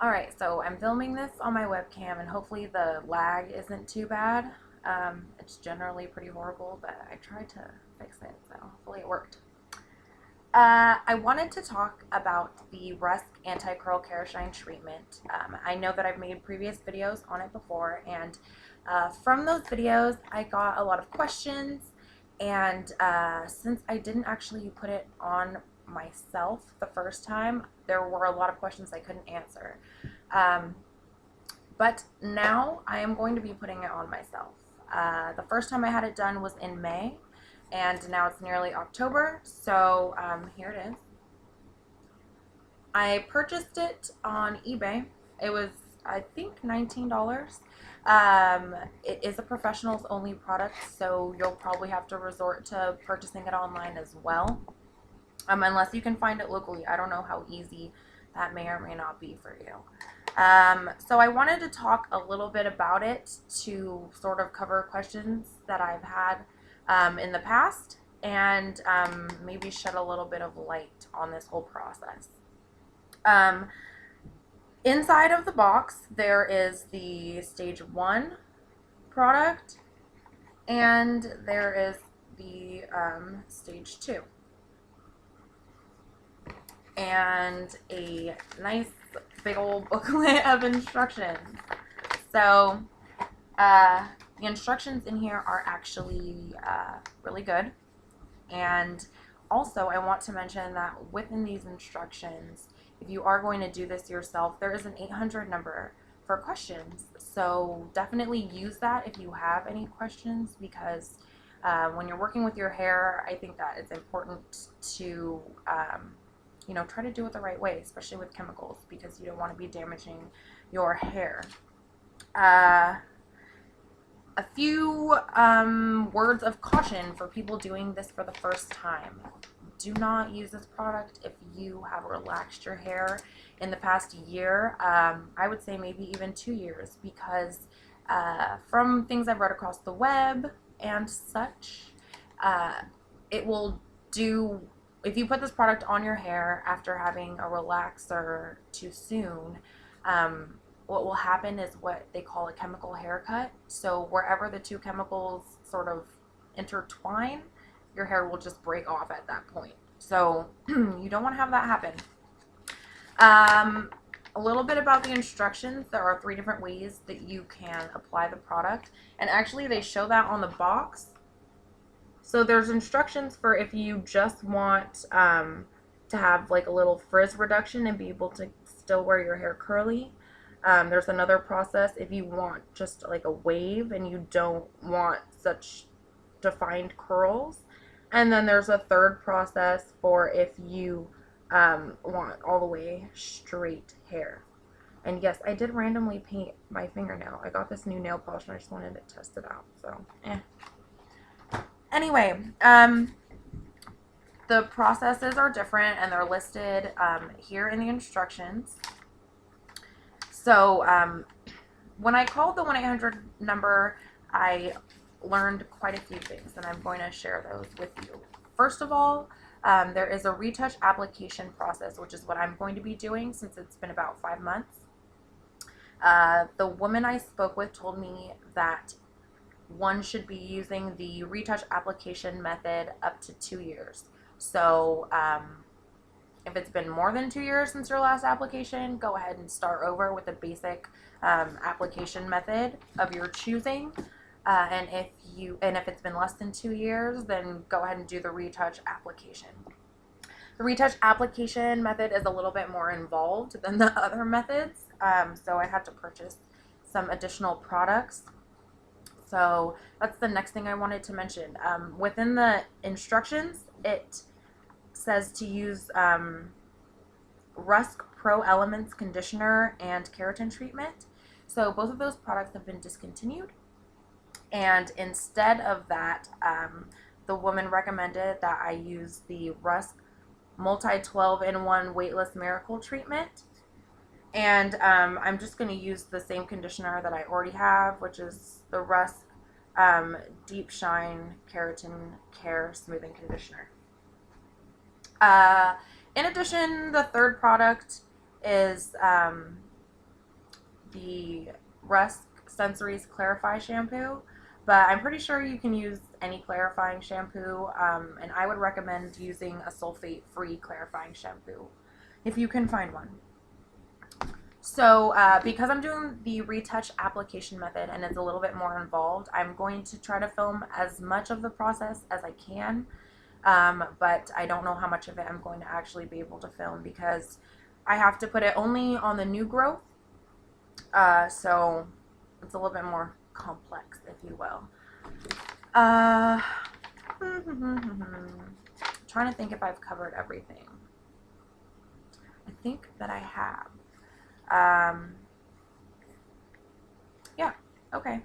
Alright, so I'm filming this on my webcam and hopefully the lag isn't too bad. It's generally pretty horrible, but I tried to fix it, so hopefully it worked. I wanted to talk about the Rusk Anti-Curl Kerashine treatment. I know that I've made previous videos on it before, and from those videos I got a lot of questions, and since I didn't actually put it on myself the first time, there were a lot of questions I couldn't answer. Um, but now I am going to be putting it on myself. The first time I had it done was in May, and now it's nearly October, so here it is. I purchased it on eBay. It was, I think, $19. It is a professionals only product, so you'll probably have to resort to purchasing it online as well, unless you can find it locally. I don't know how easy that may or may not be for you. So I wanted to talk a little bit about it to sort of cover questions that I've had in the past, and maybe shed a little bit of light on this whole process. Um, Inside of the box, there is the stage 1 product, and there is the stage 2. And a nice big old booklet of instructions. So the instructions in here are actually really good. And also I want to mention that within these instructions, if you are going to do this yourself, there is an 800 number for questions. So definitely use that if you have any questions, because when you're working with your hair, I think that it's important to try to do it the right way, especially with chemicals, because you don't want to be damaging your hair. A few words of caution for people doing this for the first time. Do not use this product if you have relaxed your hair in the past year. I would say maybe even 2 years, because from things I've read across the web and such, it will do, if you put this product on your hair after having a relaxer too soon, what will happen is what they call a chemical haircut. So wherever the two chemicals sort of intertwine, your hair will just break off at that point. So you don't want to have that happen. A little bit about the instructions. There are 3 different ways that you can apply the product, and actually they show that on the box. So there's instructions for if you just want to have like a little frizz reduction and be able to still wear your hair curly. There's another process if you want just like a wave and you don't want such defined curls. And then there's a third process for if you want all the way straight hair. And yes, I did randomly paint my fingernail. I got this new nail polish and I just wanted to test it out. So, Anyway, the processes are different and they're listed here in the instructions. So when I called the 1-800 number, I learned quite a few things, and I'm going to share those with you. First of all, there is a retouch application process, which is what I'm going to be doing since it's been about 5 months. The woman I spoke with told me that one should be using the retouch application method up to 2 years. So if it's been more than 2 years since your last application, go ahead and start over with a basic application method of your choosing. And if it's been less than 2 years, then go ahead and do the retouch application. The retouch application method is a little bit more involved than the other methods, so I had to purchase some additional products. So that's the next thing I wanted to mention. Within the instructions, it says to use Rusk Pro Elements Conditioner and Keratin Treatment. So both of those products have been discontinued. And instead of that, the woman recommended that I use the Rusk Multi 12-in-1 Weightless Miracle Treatment. And I'm just going to use the same conditioner that I already have, which is the Rusk Deep Shine Keratin Care Smoothing Conditioner. In addition, the third product is the Rusk Sensories Clarify Shampoo, but I'm pretty sure you can use any clarifying shampoo, and I would recommend using a sulfate-free clarifying shampoo if you can find one. So because I'm doing the retouch application method and it's a little bit more involved, I'm going to try to film as much of the process as I can, but I don't know how much of it I'm going to actually be able to film because I have to put it only on the new growth, so it's a little bit more complex, if you will. Trying to think if I've covered everything. I think that I have. Yeah, okay.